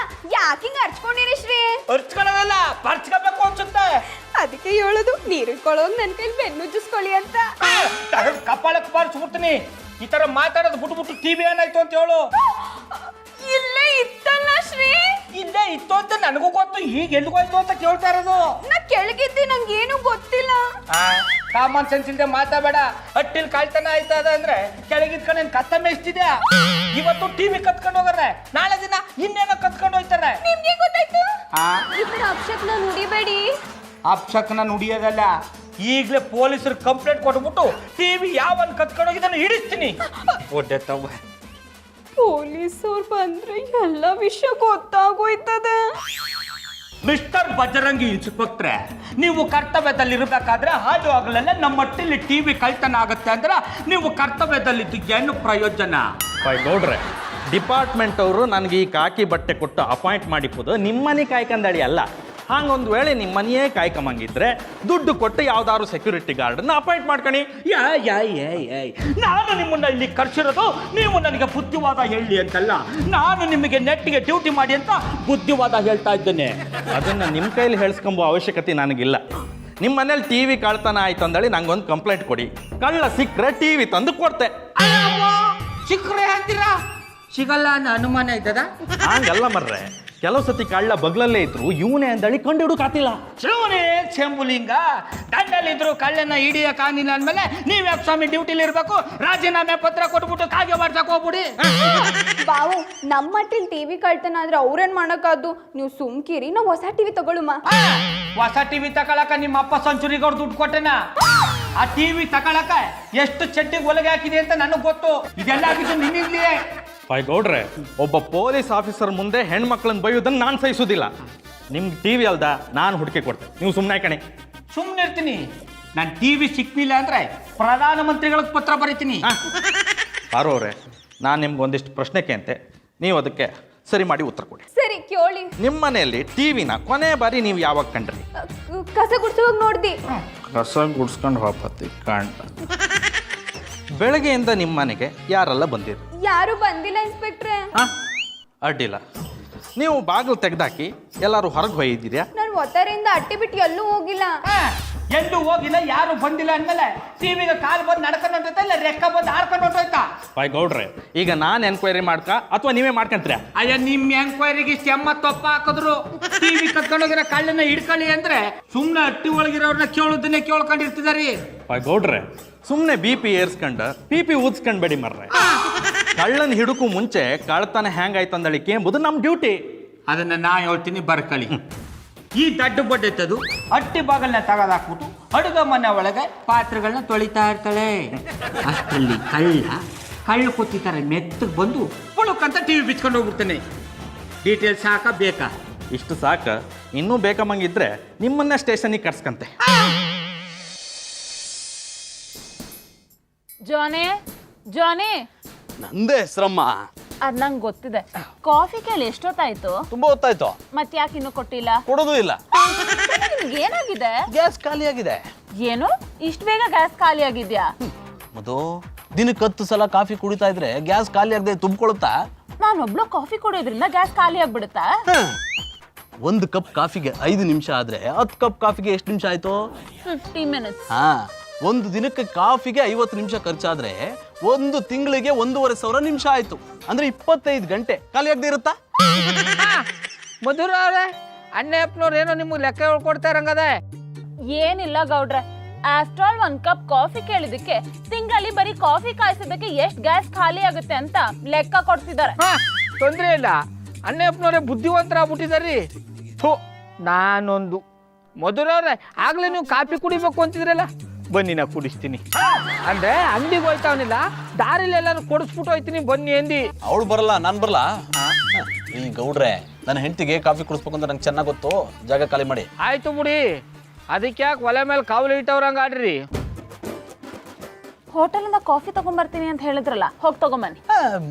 ಯಾಕಿಂಗ ಹರ್ಚ್ಕೊಂಡಿರಿ ಶ್ರೀ? ಅರ್ಚ್ಕೊಳ್ಳೋದಲ್ಲ, ಪರ್ಚ್ಕೋಬೇಕು ಅನ್ಸುತ್ತೆ. ಅದಕ್ಕೆ ಹೇಳೋದು ನೀರು ಇಟ್ಕೊಳ್ಳೋಂಗ್ ನನ್ ಕೈಲಿ ಬೆನ್ನುಜ್ಜಿಸ್ಕೊಳ್ಳಿ ಅಂತ. ಕಪ್ಪಾಳಕ್ಕೆ ಬಾರಿಸ್ಬಿಡ್ತೀನಿ. ಈ ತರ ಮಾತಾಡೋದು ಬಿಟ್ಬಿಟ್ಟು ಟಿವಿ ಏನಾಯ್ತು ಅಂತ ಹೇಳು. ಇಲ್ಲೇ ಇತ್ತಲ್ಲ ಶ್ರೀ. ಇಲ್ಲೇ ಇತ್ತು ಅಂತ ನನಗೂ ಗೊತ್ತು, ಈಗ ಎಲ್ಲಿಗೋಯ್ತು ಅಂತ ಕೇಳ್ತಾ ಇರೋದು. ನಾ ಕೆಳಗಿದ್ದಿ, ನಂಗೇನು ಗೊತ್ತಿಲ್ಲ. ಕಾಮನ್ ಸೆನ್ಸ್ ಇಲ್ಲದೆ ಮಾತಾಡಬೇಡ. ಹಟ್ಟಿಲ್ ಕಾಳ್ತನ ಆಯ್ತದ ಅಂದ್ರೆ ಕೆಳಗಿದ್ಕೊಂಡು ಏನ್ ಕತ್ತ ಮೇಯಿಸ್ತಿದ್ಯಾ? ಇವತ್ತು ಟಿವಿ ಕತ್ಕೊಂಡು ಹೋಗ್ರೆ, ನಾಳೆ ದಿನ ಇನ್ನೇನೋ ಕತ್ಕೊಂಡು ಹೋಯ್ತಾರೆ. ನಿಮ್ಗೆ ಗೊತ್ತಾಯ್ತು? ಇಬ್ಬರ ಅಪ್ಶಕ್ನ ನುಡಿಬೇಡಿ. ಅಪ್ಶಕ್ನ ನುಡಿಯೋದಲ್ಲ, ಈಗಲೇ ಪೊಲೀಸರು ಕಂಪ್ಲೇಂಟ್ ಕೊಟ್ಬಿಟ್ಟು ಟಿವಿ ಯಾವನ್ ಕತ್ಕೊಂಡು ಹೋಗಿದ್ದಾನೆ ಹಿಡಿಸ್ತೀನಿ. ಒಡ್ಡೆ ತವ. ಪೊಲೀಸವ್ರು ಬಂದ್ರೆ ಎಲ್ಲ ವಿಷಯ ಗೊತ್ತಾಗೋಯ್ತದೆ. ಮಿಸ್ಟರ್ ಬಜರಂಗಿ ಇನ್ಸ್ಪೆಕ್ಟ್ರೆ, ನೀವು ಕರ್ತವ್ಯದಲ್ಲಿರಬೇಕಾದ್ರೆ ಹಾಡು ಆಗಲೆಲ್ಲ ನಮ್ಮ ಮಟ್ಟಿಲಿ ಟಿವಿ ಕಳ್ತನ ಆಗುತ್ತೆ ಅಂದ್ರೆ ನೀವು ಕರ್ತವ್ಯದಲ್ಲಿದ್ದು ಏನು ಪ್ರಯೋಜನ? ಗೌಡ್ರೆ, ಡಿಪಾರ್ಟ್ಮೆಂಟ್ ಅವರು ನನಗೆ ಈ ಕಾಕಿ ಬಟ್ಟೆ ಕೊಟ್ಟು ಅಪಾಯಿಂಟ್ ಮಾಡಿಪ್ಪುದು ನಿಮ್ಮನೆ ಕಾಯ್ಕಂದಳಿ ಅಲ್ಲ. ಹಂಗೊಂದು ವೇಳೆ ನಿಮ್ಮ ಮನೆಯೇ ಕಾಯ್ಕೊಂಬಂಗಿದ್ರೆ ದುಡ್ಡು ಕೊಟ್ಟು ಯಾವ್ದಾದ್ರು ಸೆಕ್ಯೂರಿಟಿ ಗಾರ್ಡನ್ನ ಅಪಾಯಿಂಟ್ ಮಾಡ್ಕೊಳಿ. ನಾನು ನಿಮ್ಮನ್ನ ಇಲ್ಲಿ ಕರ್ಸಿರೋದು ನೀವು ನನಗೆ ಬುದ್ಧಿವಾದ ಹೇಳಿ ಅಂತಲ್ಲ, ನಾನು ನಿಮಗೆ ನೆಟ್ಟಿಗೆ ಡ್ಯೂಟಿ ಮಾಡಿ ಅಂತ ಬುದ್ಧಿವಾದ ಹೇಳ್ತಾ ಇದ್ದೇನೆ. ಅದನ್ನು ನಿಮ್ಮ ಕೈಲಿ ಹೇಳಿಸ್ಕೊಂಬೋ ಅವಶ್ಯಕತೆ ನನಗಿಲ್ಲ. ನಿಮ್ಮ ಮನೇಲಿ ಟಿ ವಿ ಕಳ್ತನ ಆಯ್ತು ಅಂದಳಿ ನಂಗೊಂದು ಕಂಪ್ಲೇಂಟ್ ಕೊಡಿ. ಕಳ್ಳ ಸಿಕ್ಕರೆ ಟಿ ವಿ ತಂದು ಕೊಡ್ತೆ. ಸಿಕ್ಕರೆ ಅಂತೀರಾ? ಸಿಗಲ್ಲ ಅನ್ನೋ ಅನುಮಾನ ಇದ್ದದ? ಹಂಗಲ್ಲ ಮರ್ರೆ, ಕೆಲವು ಸತಿ ಕಳ್ಳ ಬಗ್ಲಲ್ಲೇ ಇದ್ರು ಇವನೇ ಅಂದಳಿ ಕಂಡು ಹಿಡುಕಾತಿಲ್ಲ. ಶಿವನೇ ಶಂಭುಲಿಂಗ, ದಂಡಲ್ಲಿದ್ರು ಕಳ್ಳನ ಹಿಡಿಯ ಕಾಣಿಲ್ಲ ಅಂದ್ಮೇಲೆ ನೀವ್ಯಾಕೆ ಸ್ವಾಮಿ ಡ್ಯೂಟಿಲಿ ಇರ್ಬೇಕು? ರಾಜೀನಾಮೆ ಪತ್ರ ಕೊಟ್ಬಿಟ್ಟು ಕಾಗೆ ಮಾಡ್ಸಕ್ ಹೋಗ್ಬಿಡಿ. ಬಾವು ನಮ್ಮ ಮಟ್ಟಿಲ್ ಟಿವಿ ಕಳ್ತನ ಆದ್ರೆ ಅವ್ರೇನ್ ಮಾಡಕ್ಕಾದ್ದು? ನೀವು ಸುಮ್ಕಿರಿ, ನಾವು ಹೊಸ ಟಿವಿ ತಗೊಳುಮ. ಹೊಸ ಟಿವಿ ತಗೊಳಕ ನಿಮ್ಮ ಅಪ್ಪ ಸೆಂಚುರಿಗವ್ರು ದುಡ್ಡು ಕೊಟ್ಟೆನ? ಆ ಟಿವಿ ತಗೊಳಕ ಎಷ್ಟು ಚಡ್ಡಿಗೆ ಒಳಗೆ ಹಾಕಿದೆ ಅಂತ ನನಗೆ ಗೊತ್ತು. ಇದೆಲ್ಲ ಆಗಿದ್ದು ನಿನ್ನಿಂದಲೇ. ಗೌಡ್ರೆ, ಒಬ್ಬ ಪೊಲೀಸ್ ಆಫೀಸರ್ ಮುಂದೆ ಹೆಣ್ಮಕ್ಳನ್ನ ಬೈಯೋದನ್ನ ನಾನು ಸಹಿಸೋದಿಲ್ಲ. ನಿಮ್ಗೆ ಟಿ ವಿ ಅಲ್ದ ನಾನು ಹುಡುಕಿ ಕೊಡ್ತೇನೆ, ನೀವು ಸುಮ್ಮನೆ ಕಣೆ. ಸುಮ್ಮನೆ ಇರ್ತೀನಿ. ನಾನು ಟಿವಿ ಸಿಕ್ಕಿಲ್ಲ ಅಂದ್ರೆ ಪ್ರಧಾನಮಂತ್ರಿಗಳಿಗೆ ಪತ್ರ ಬರೀತೀನಿ. ಪಾರೋವ್ರೆ, ನಾನು ನಿಮ್ಗೆ ಒಂದಿಷ್ಟು ಪ್ರಶ್ನೆ ಕೇಂತೆ, ನೀವು ಅದಕ್ಕೆ ಸರಿ ಮಾಡಿ ಉತ್ತರ ಕೊಡಿ. ಸರಿ ಕೇಳಿ. ನಿಮ್ಮ ಮನೆಯಲ್ಲಿ ಟಿವಿನ ಕೊನೆ ಬಾರಿ ನೀವು ಯಾವಾಗ ಕಂಡ್ರಿ? ಕಸ ಗುಡ್ಸೋವಾಗ ನೋಡ್ದಿ. ಕಸ ಗುಡ್ಸ್ಕೊಂಡು ಹೋಗ್ಬತ್ತಿ ಕಾಣ್ತ. ಬೆಳಗ್ಗೆಯಿಂದ ನಿಮ್ಮ ಮನೆಗೆ ಯಾರೆಲ್ಲ ಬಂದಿರಿ? ಯಾರು ಬಂದಿಲ್ಲ ಇನ್ಸ್ಪೆಕ್ಟ್ರೆ. ಅಡ್ಡಿಲ್ಲ, ನೀವು ಬಾಗಿಲು ತೆಗೆದಾಕಿ ಎಲ್ಲರೂ ಹೊರಗೆ ಹೋಗಿದ್ದೀರಾ? ನಾನು ಒತ್ತಾರೆಯಿಂದ ಅಟ್ಟಿ ಬಿಟ್ಟು ಎಲ್ಲೂ ಹೋಗಿಲ್ಲ. ಎಲ್ಲೂ ಹೋಗಿಲ್ಲ, ಯಾರು ಬಂದಿಲ್ಲ ಅಂದ್ಮೇಲೆ ಟಿವಿಗೆ ಕಾಲು ಬಂದು ನಡ್ಕೊಂಡು ಹೊಂಟೈತಾ ಇಲ್ಲ ರೆಕ್ಕ ಬಂದು ಹಾರ್ಕೊಂಡು ಹೊಂಟೋಯ್ತಾ? ಗೌಡ್ರೆ, ಈಗ ನಾನು ಎನ್ಕ್ವೈರಿ ಮಾಡ್ಕ ಅಥವಾ ನೀವೇ ಮಾಡ್ಕೊಂತೀರಾ? ಅಯ್ಯ, ನಿಮ್ಮ ಎಂಕ್ವೈರಿಗೆ ಸ್ಟೆಮ್ಮ ತೊಪ್ಪ ಹಾಕಿದ್ರು ಟಿವಿ ಕತ್ಕೊಂಡೋಗಿರೋ ಕಳ್ಳನ ಹಿಡ್ಕೊಳ್ಳಿ ಅಂದ್ರೆ ಸುಮ್ಮನೆ ಅಟ್ಟಿ ಒಳಗಿರೋರ್ನ ಕೇಳೋದನ್ನೇ ಕೇಳ್ಕೊಂಡಿರ್ತಿದಾರಿ. ಗೌಡ್ರೆ, ಸುಮ್ಮನೆ ಬಿ ಪಿ ಏರ್ಸ್ಕೊಂಡು ಪಿ ಊದ್ಸ್ಕೊಂಡ್ಬೇಡಿ ಮರ್ರೆ. ಕಳ್ಳನ ಹಿಡುಕು ಮುಂಚೆ ಕಳ್ತನ ಹೆಂಗಾಯ್ತು ಅಂದಳಿಕೆ ಎಂಬುದು ನಮ್ಮ ಡ್ಯೂಟಿ. ಅದನ್ನ ನಾ ಹೇಳ್ತೀನಿ, ಬರ್ಕಳಿ. ಈ ದಡ್ಡು ಬಡ್ಡೆತ್ತದು ಅಟ್ಟಿ ಬಾಗಲ್ನ ತಗದಾಕ್ಬಿಟ್ಟು ಅಡುಗೆ ಮನೆ ಒಳಗೆ ಪಾತ್ರೆಗಳನ್ನ ತೊಳಿತಾ ಇರ್ತಾಳೆ. ಅಷ್ಟರಲ್ಲಿ ಕಳ್ಳ ಕೂತಿದ್ದಾರೆ ಮೆತ್ತಗೆ ಬಂದು ಪುಳುಕಂತ ಟಿವಿ ಬಿಚ್ಕೊಂಡು ಹೋಗ್ಬಿಡ್ತಾನೆ. ಡೀಟೇಲ್ಸ್ ಸಾಕ ಬೇಕಾ? ಇಷ್ಟು ಸಾಕ, ಇನ್ನೂ ಬೇಕಮ್ಮಂಗಿದ್ರೆ ನಿಮ್ಮನ್ನ ಸ್ಟೇಷನ್ಗೆ ಕರ್ಸ್ಕಂತೆ. ಜಾನಿ, ನಂದೇ ಹೆಸ್ರಮ್ಮ. ಅದ್ ನಂಗೆ ಗೊತ್ತಿದೆ. ಕಾಫಿ ಕೇಳಿ ಎಷ್ಟೊತ್ತಾಯ್ತು? ತುಂಬಾ ಹೊತ್ತಾಯ್ತು. ಮತ್ ಯಾಕೆ ಇನ್ನೂ ಕೊಟ್ಟಿಲ್ಲ? ಕೊಡೋದು ಇಲ್ಲ. ನಿಮ್ಗೆ ಏನಾಗಿದೆ? ಗ್ಯಾಸ್ ಖಾಲಿ ಆಗಿದೆ. ಏನು ಇಷ್ಟು ಬೇಗ ಗ್ಯಾಸ್ ಖಾಲಿ ಆಗಿದ್ಯಾ? ಮದು, ದಿನಕ್ಕೆ 10 ಸಲ ಕಾಫಿ ಕುಡಿತಾ ಇದ್ರೆ ಗ್ಯಾಸ್ ಖಾಲಿ ಆಗದೆ ತುಂಬಿಕೊಳ್ಳುತ್ತಾ? ನಾನೊಬ್ಳು ಕಾಫಿ ಕುಡಿಯೋದ್ರಿಂದ ಗ್ಯಾಸ್ ಖಾಲಿ ಆಗ್ಬಿಡುತ್ತಾ? 1 ಕಪ್ ಕಾಫಿಗೆ 5 ನಿಮಿಷ ಆದ್ರೆ 10 ಕಪ್ ಕಾಫಿಗೆ ಎಷ್ಟು ನಿಮಿಷ ಆಯ್ತು? 50 minutes. ಒಂದು ದಿನಕ್ಕೆ ಕಾಫಿಗೆ 50 ನಿಮಿಷ ಖರ್ಚಾದ್ರೆ 1 ತಿಂಗಳಿಗೆ 1,500 ನಿಮಿಷ ಆಯ್ತು. ಅಂದ್ರೆ 25 ಗಂಟೆ ಖಾಲಿ ಆಗದೆ ಇರುತ್ತಾ? ಮಧುರ ಅವರೇ, ಅಣ್ಣಪ್ಪನವ್ರು ಏನೋ ನಿಮ್ಗೆ ಲೆಕ್ಕ ಹೇಳ್ಕೊಡ್ತಾ ಇರಂಗದೆ. ಏನಿಲ್ಲ ಗೌಡ್ರೆ, ಆಫ್ಟರ್ ಆಲ್ 1 ಕಪ್ ಕಾಫಿ ಕೇಳಿದಕ್ಕೆ ತಿಂಗಳಲ್ಲಿ ಬರೀ ಕಾಫಿ ಕಾಯಿಸೋದಕ್ಕೆ ಎಷ್ಟು ಗ್ಯಾಸ್ ಖಾಲಿ ಆಗುತ್ತೆ ಅಂತ ಲೆಕ್ಕ ಕೊಡ್ತಿದ್ದಾರೆ. ತೊಂದ್ರೆ ಇಲ್ಲ, ಅಣ್ಣಪ್ಪನವ್ರೆ ಬುದ್ಧಿವಂತರಾಗ್ಬಿಟ್ಟಿದಾರಿ. ಥೋ, ನಾನೊಂದು. ಮಧುರವ್ರೆ, ಆಗ್ಲೇ ನೀವು ಕಾಫಿ ಕುಡಿಬೇಕು ಅಂತಿದ್ರಲ್ಲ, ಬನ್ನಿ ನಾ ಕುಡಿಸ್ತೀನಿ. ಅಂದ್ರೆ ಅಂಗಡಿಗೆ ಹೋಯ್ತಾವನಿಲ್ಲ, ದಾರಿಲಿ ಎಲ್ಲಾನು ಕೊಡಿಸ್ಬಿಟ್ಟು ಹೋಯ್ತೀನಿ ಬನ್ನಿ ಅಂದಿ. ಅವಳು ಬರಲ್ಲ, ನಾನು ಬರಲ್ಲ. ಈ ಗೌಡ್ರೆ, ನನ್ನ ಹೆಂಡತಿಗೆ ಕಾಫಿ ಕುಡಿಸ್ಬೇಕು ಅಂತ ನಂಗೆ ಚೆನ್ನಾಗಿ ಗೊತ್ತು. ಜಾಗ ಖಾಲಿ ಮಾಡಿ. ಆಯ್ತು ಬಿಡಿ, ಅದಕ್ಕೆ ಯಾಕೆ ಒಲೆ ಮೇಲೆ ಕಾವಲು ಇಟ್ಟವ್ರಂಗ ಆಡ್ರಿ. ಹೋಟೆಲಿಂದ ಕಾಫಿ ತಗೊಂಡ್ಬರ್ತೀನಿ ಅಂತ ಹೇಳಿದ್ರಲ್ಲ, ಹೋಗಿ ತಗೊಂಬನ್ನಿ.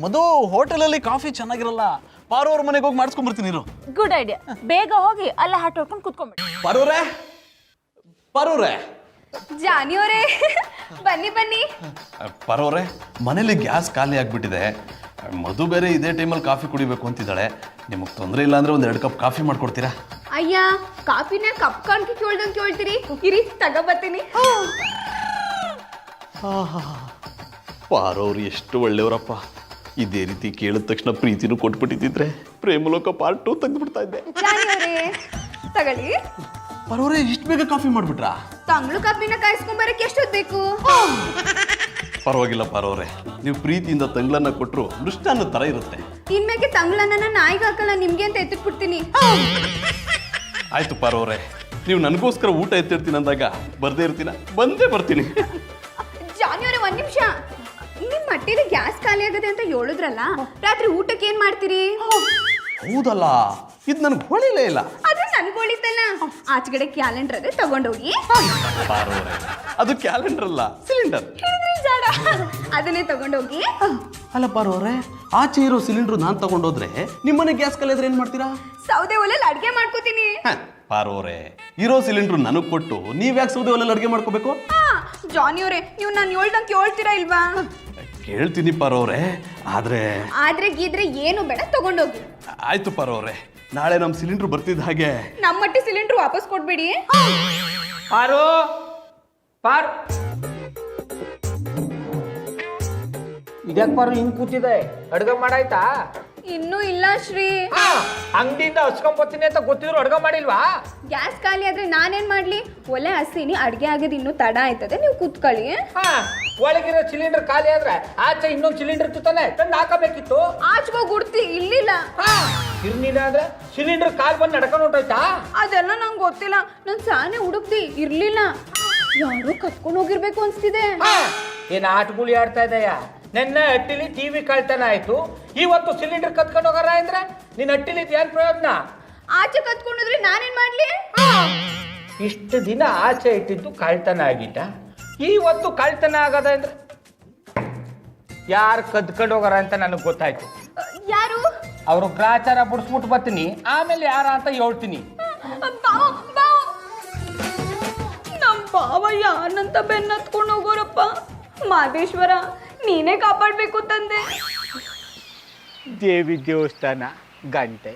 ಮದು, ಹೋಟೆಲಲ್ಲಿ ಕಾಫಿ ಚೆನ್ನಾಗಿರಲ್ಲ. ಪಾರೋರ್ ಮನೆಗೆ ಹೋಗಿ ಮಾಡಿಸ್ಕೊಂಡ್ಬರ್ತೀನಿ ಇರು. Good idea. ಬೇಗ ಹೋಗಿ ಅಲ್ಲ ಹಟ್ ಹೊಡ್ಕೊಂಡು ಕುತ್ಕೊಂಡ್ಬಿಡಿ. ಪಾರೋರೆ ಜಾನಿ ಅವರೇ, ಬನ್ನಿ. ಪರೋರೆ, ಮನೇಲಿ ಗ್ಯಾಸ್ ಖಾಲಿ ಆಗ್ಬಿಟ್ಟಿದೆ. ಮಧು ಬೇರೆ ಇದೇ ಟೈಮಲ್ಲಿ ಕಾಫಿ ಕುಡಿಬೇಕು ಅಂತಿದ್ದಾಳೆ. ನಿಮಗೆ ತೊಂದರೆ ಇಲ್ಲ ಅಂದ್ರೆ 1-2 ಕಪ್ ಕಾಫಿ ಮಾಡ್ಕೊಡ್ತೀರಾ? ಅಯ್ಯ, ಕಾಫಿನ ಕಪ್ ಕಾಣ್ಕಿ ಕೇಳ್ದಂಗೆ ಕೇಳ್ತೀರಿ. ಇರಿ ತಗೋಬರ್ತೀನಿ. ಪಾರೋರು ಎಷ್ಟು ಒಳ್ಳೆಯವರಪ್ಪ. ಇದೇ ರೀತಿ ಕೇಳಿದ ತಕ್ಷಣ ಪ್ರೀತಿನೂ ಕೊಟ್ಬಿಟ್ಟಿದ್ರೆ ಪ್ರೇಮಲೋಕ ಪಾರ್ಟ್ 2 ತೆಗೆದುಬಿಡ್ತಾ ಇದ್ದೆ. ಜಾನಿ ಅವರೇ, ತಗೊಳ್ಳಿ. ಪರೋರೆ, ಇಷ್ಟು ಬೇಗ ಕಾಫಿ ಮಾಡ್ಬಿಟ್ರಾ? ತಂಗ್ಳು ಕಾಫಿನ ಕಾಯಿಸ್ಕೊಂಬರಕ್ಕೆ ಎಷ್ಟೊತ್ತು ಬೇಕು? ಪರವಾಗಿಲ್ಲ ಪಾರೋರೆ, ನೀವು ಪ್ರೀತಿಯಿಂದ ತಂಗ್ಳನ್ನ ಕೊಟ್ಟರು ಮೃಷ್ಟಾನ್ನ ತರ ಇರುತ್ತೆ. ಇನ್ಮೇಲೆ ತಂಗ್ಳನ್ನ ನಾಯಿಗೆ ಹಾಕಲ್ಲ, ನಿಮ್ಗೆ ಅಂತ ಎತ್ತಿಟ್ಬಿಡ್ತೀನಿ. ಆಯ್ತು ಪಾರೋರೆ, ನೀವು ನನಗೋಸ್ಕರ ಊಟ ಎತ್ತಿರ್ತೀನಿ ಅಂದಾಗ ಬರ್ದೇ ಇರ್ತೀನ? ಬಂದೇ ಬರ್ತೀನಿ. ಜಾನಿ ಅವರೇ, 1 ನಿಮಿಷ. ನಿಮ್ ಮಟ್ಟಿಲಿ ಗ್ಯಾಸ್ ಖಾಲಿ ಆಗದೆ ಅಂತ ಹೇಳಿದ್ರಲ್ಲ, ರಾತ್ರಿ ಊಟಕ್ಕೆ ಏನ್ ಮಾಡ್ತೀರಿ? ಹೌದಲ್ಲ, ಇದು ನನಗೆ ಹೊಳಿಲೇ ಇಲ್ಲ. ಅದನ್ನ ಅನ್ಕೊಳಿತಲ್ಲ ಆಚೆಗಡೆ ಕ್ಯಾಲೆಂಡರ್ ಅದೇ ತಗೊಂಡೋಗಿ ಪಾರೋರೆ ಅದು ಕ್ಯಾಲೆಂಡರ್ ಅಲ್ಲ ಸಿಲಿಂಡರ್. ಹೇಳಿದ್ರಿ ಜಾಡ. ಅದನ್ನೇ ತಗೊಂಡೋಗಿ ಅಲ್ಲ ಪಾರೋರೆ, ಆಚೆ ಇರೋ ಸಿಲಿಂಡರ್ ನಾನು ತಗೊಂಡೋದ್ರೆ ನಿಮ್ಮನೆ ಗ್ಯಾಸ್ ಕಲಿದ್ರೆ ಏನ್ ಮಾಡ್ತೀರಾ? ಸೌದೆ ಒಲೆಯಲ್ಲಿ ಅಡ್ಗೆ ಮಾಡ್ಕೋತೀನಿ. ಪಾರೋರೆ, ಇರೋ ಸಿಲಿಂಡರ್ ನನಗ್ ಕೊಟ್ಟು ನೀವ್ ಯಾಕೆ ಸೌದೆ ಒಲೆಯಲ್ಲಿ ಅಡ್ಗೆ ಮಾಡ್ಕೋಬೇಕು? ಜಾನಿ ಅವರೇ, ನೀವು ನಾನು ಹೇಳ್ದಂಗೆ ಕೇಳ್ತೀರಾ ಇಲ್ವಾ? ಕೇಳ್ತೀನಿ ಪಾರೋರೆ, ಆದ್ರೆ ಗೀದ್ರೆ ಏನು ಬೇಡ, ತಗೊಂಡೋಗಿ. ಆಯ್ತು ಪಾರೋರೆ, ನಾಳೆ ನಮ್ ಸಿಲಿಂಡರ್ ಬರ್ತಿದ್ದ ಹಾಗೆ ನಮ್ಮ ಮಟ್ಟಿ ಸಿಲಿಂಡರ್ ವಾಪಸ್ ಕೊಡ್ಬೇಡಿ. ಪಾರು ಪಾರು ಇದ್ಯಾಕ್ ಪಾರು ಹಿಂಗ್ ಕೂತಿದೆ? ಅಡ್ಗೆ ಮಾಡಾಯ್ತಾ? ಇನ್ನೂ ಇಲ್ಲ ಶ್ರೀ. ಅಂಗಡಿಯಿಂದ ಹಸ್ಕೊಂಬತ್ತೀನಿ ಅಂತ ಗೊತ್ತಿದ್ರು ಅಡ್ಗೆ ಮಾಡಿಲ್ವಾ? ಗ್ಯಾಸ್ ಖಾಲಿ ಆದ್ರೆ ನಾನೇನ್ ಮಾಡ್ಲಿ? ಒಲೆ ಹಸಿನಿ, ಅಡ್ಗೆ ಆಗೋದು ಇನ್ನೂ ತಡ ಆಯ್ತದೆ, ನೀವು ಕೂತ್ಕೊಳ್ಳಿ. ಒಳಗಿರೋ ಸಿಲಿಂಡರ್ ಖಾಲಿ ಆದ್ರೆ ಆಚೆ ಇನ್ನೊಂದು ಸಿಲಿಂಡರ್ ಇತ್ತು ತಂದು ಹಾಕಬೇಕಿತ್ತು. ಆಚೆಗೋ ಗುಡ್ತಿ ಇರ್ಲಿಲ್ಲ. ಇರ್ಲಿಲ್ಲ ಅಂದ್ರೆ ಸಿಲಿಂಡರ್ ಕಾಲ್ ಬಂದು ನಡ್ಕೊಂಡು ಹೊಂಟೋಯ್ತಾ? ಅದೆಲ್ಲ ನಂಗೆ ಗೊತ್ತಿಲ್ಲ, ನಾನು ಸಾನೆ ಹುಡುಕ್ದಿ ಇರ್ಲಿಲ್ಲ. ಯಾರೋ ಕತ್ಕೊಂಡು ಹೋಗಿರ್ಬೇಕು ಅನ್ಸ್ತಿದೆ. ಏನ್ ಆಟಗುಳಿ ಆಡ್ತಾ ಇದೆಯಾ? ನೆನ್ನೆ ಹಟ್ಟಿಲಿ ಟಿವಿ ಕಳ್ತನ ಆಯ್ತು, ಇವತ್ತು ಸಿಲಿಂಡರ್ ಕತ್ಕೊಂಡು ಹೋಗಾರ ಅಂದ್ರೆ ನಿನ್ನ ಹಟ್ಟಿಲಿ ಏನ್ ಪ್ರಯೋಜನ? ಆಚೆ ಕತ್ಕೊಂಡೋದ್ರೆ ನಾನೇನ್ ಮಾಡ್ಲಿ? ಇಷ್ಟು ದಿನ ಆಚೆ ಇಟ್ಟಿದ್ದು ಕಳ್ತನ ಆಗಿದ್ದ, ಇವತ್ತು ಕಳ್ತನ ಆಗದ ಅಂದ್ರೆ ಯಾರು ಕದ್ಕೊಂಡು ಹೋಗಾರ ಅಂತ ನನಗೆ ಗೊತ್ತಾಯ್ತು. ಯಾರು? ಅವರು ಗ್ರಾಚಾರ ಬಿಡಿಸ್ಬಿಟ್ಟು ಬರ್ತೀನಿ, ಆಮೇಲೆ ಯಾರ ಅಂತ ಹೇಳ್ತೀನಿ. ನಮ್ ಬಾವ ಯಾರನ್ನಂತ ಬೆನ್ನತ್ಕೊಂಡು ಹೋಗೋರಪ್ಪ. ಮಾದೇಶ್ವರ, ನೀನೇ ಕಾಪಾಡ್ಬೇಕು ತಂದೆ. ದೇವಿ ದೇವಸ್ಥಾನ ಗಂಟೆ.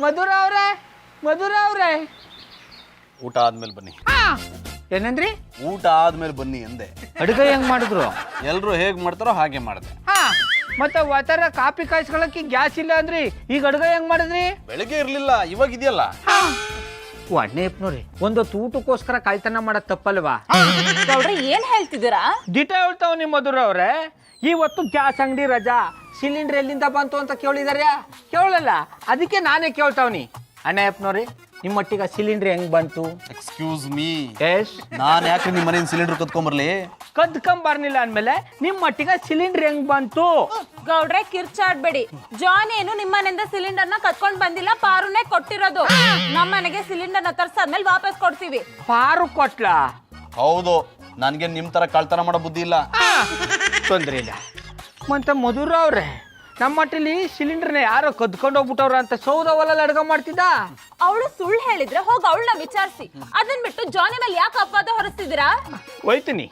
ಮಧುರ ಅವ್ರೆ ಊಟ ಆದ್ಮೇಲೆ ಬನ್ನಿ. ಏನಂದ್ರಿ? ಊಟ ಆದ್ಮೇಲೆ ಬನ್ನಿ ಅಂದೆ. ಅಡುಗೆ ಹೆಂಗ್ ಮಾಡಿದ್ರು? ಎಲ್ರು ಹೇಗ್ ಮಾಡ್ತಾರೋ ಹಾಗೆ ಮಾಡಿದೆ. ಮತ್ತೆ ಒತ್ತರ ಕಾಫಿ ಕಾಯಿಸ್ಕೊಳಕ್ಕೆ ಗ್ಯಾಸ್ ಇಲ್ಲ ಅಂದ್ರಿ, ಈಗ ಅಡುಗೆ ಹೆಂಗ್ ಮಾಡಿದ್ರಿ? ಬೆಳಗ್ಗೆ ಇರ್ಲಿಲ್ಲ, ಇವಾಗ ಇದೆಯಲ್ಲ. ಅಣ್ಣಪ್ಪನವ್ರಿ, ಒಂದೊತ್ತು ಊಟಕ್ಕೋಸ್ಕರ ಕಳ್ತನ ಮಾಡೋದ್ ತಪ್ಪಲ್ವಾ? ಗೌಡ್ರೆ ಏನ್ ಹೇಳ್ತಿದ್ದೀರಾ? ದಿಟ ಹೇಳ್ತಾವ್ ನಿಮ್ಮ ಮಧುರ ಅವ್ರೆ. ಇವತ್ತು ಗ್ಯಾಸ್ ಅಂಗಡಿ ರಜಾ, ಸಿಲಿಂಡರ್ ಎಲ್ಲಿಂದ ಬಂತು ಅಂತ ಕೇಳಿದಾರೆ? ಕೇಳಲ್ಲ, ಅದಕ್ಕೆ ನಾನೇ ಕೇಳ್ತಾವ್ನಿ. ಅಣ್ಣಪ್ಪನವ್ರಿ, ನಿಮ್ಮ ಮಟ್ಟಿಗೆ ಸಿಲಿಂಡರ್ ಹೆಂಗ್ ಬಂತು? ಎಕ್ಸ್ಕ್ಯೂಸ್ ಮೀ, ಎಸ್, ನಾನ್ ಯಾಕೆ ನಿಮ್ಮ ಮನೆಯಿಂದ ಸಿಲಿಂಡರ್ ಕತ್ಕೊಂಬರ್ಲಿ? ಕದ್ಕೊಂಬರ್ನಿಲ್ಲ ಅಂದ್ಮೇಲೆ ನಿಮ್ಮ ಮಟ್ಟಿಗೆ ಸಿಲಿಂಡರ್ ಹೆಂಗ್ ಬಂತು? ಗೌಡ್ರೆ ಕಿರ್ಚಾಡ್ಬೇಡಿ. ಜಾನ್ ಏನು ನಿಮ್ಮನೆಯಿಂದ ಸಿಲಿಂಡರ್ನ ಕತ್ಕೊಂಡ್ ಬಂದಿಲ್ಲ, ಪಾರುನೇ ಕೊಟ್ಟಿರೋದು. ನಮ್ಮನೆಗೆ ಸಿಲಿಂಡರ್ನ ತರ್ಸಾದ್ಮೇಲೆ ವಾಪಸ್ ಕೊಡ್ತೀವಿ. ಪಾರು ಕೊಟ್ಲಾ? ಹೌದು, ನನ್ಗೆ ನಿಮ್ ತರ ಕಳ್ತನ ಮಾಡೋ ಬುದ್ಧಿ ಇಲ್ಲ. ತೊಂದ್ರೆ ಇಲ್ಲ. ಮತ್ತೆ ಮಧುರ ಅವ್ರೆ, ನಮ್ಮ ಮಟ್ಟಲ್ಲಿ ಸಿಲಿಂಡರ್ನ ಯಾರೋ ಕದ್ಕೊಂಡು ಹೋಗ್ಬಿಟ್ಟವ್ರ ಅಂತ ಸೌದ ಒಲೆಯಲ್ಲಿ ಅಡ್ಗೆ ಮಾಡ್ತಿದ್ದ. ಅವಳು ಸುಳ್ಳು ಹೇಳಿದ್ರೆ ಹೋಗಿ ಅವಳನ್ನ ವಿಚಾರಿಸಿ. ಅದನ್ ಬಿಟ್ಟು ಜಾನಿ ಮೇಲೆ ಯಾಕೆ ಅಪವಾದ ಹೊರಿಸ್ತಿದ್ದೀರಾ? ಹೋಯ್ತೀನಿ.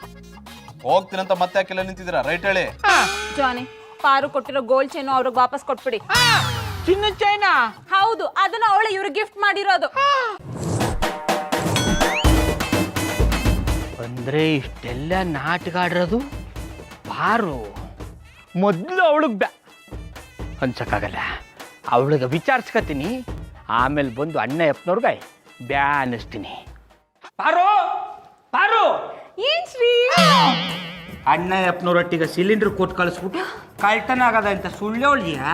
ಹೋಗ್ತೀನಂತ ಮತ್ತೆ ಯಾಕೆಲ್ಲ ನಿಂತಿದ್ದೀರಾ? ರೈಟ್ ಹೇಳಿ. ಜಾನಿ, ಪಾರು ಕೊಟ್ಟಿರೋ ಗೋಲ್ಡ್ ಚೈನು ಅವ್ರಿಗೆ ವಾಪಸ್ ಕೊಟ್ಬಿಡಿ. ಚಿನ್ನ ಚೈನಾ? ಹೌದು, ಅದನ್ನ ಅವಳು ಇವ್ರಿಗೆ ಗಿಫ್ಟ್ ಮಾಡಿರೋದು. ಅಂದ್ರೆ ಇಷ್ಟೆಲ್ಲ ನಾಟಕ ಆಡಿರೋದು ಪಾರು. ಮೊದಲು ಅವಳಿಗೆ ಅನ್ಸಕ್ಕಾಗಲ್ಲ, ಅವಳಿಗೆ ವಿಚಾರಿಸ್ಕತೀನಿ, ಆಮೇಲೆ ಬಂದು ಅಣ್ಣ ಯಪ್ಪನವ್ರಿಗೆ ಬ್ಯಾ ಅನ್ನಿಸ್ತೀನಿ. ಪಾರು ಪಾರು, ಏನ್ ಶ್ರೀ? ಅಣ್ಣ ಯಪ್ಪನವ್ರೊಟ್ಟಿಗೆ ಸಿಲಿಂಡರ್ ಕೊಟ್ಟು ಕಳಿಸ್ಬಿಟ್ಟು ಕಳ್ತನ ಆಗದ ಅಂತ ಸುಳ್ಳು ಹೇಳಿಯಾ?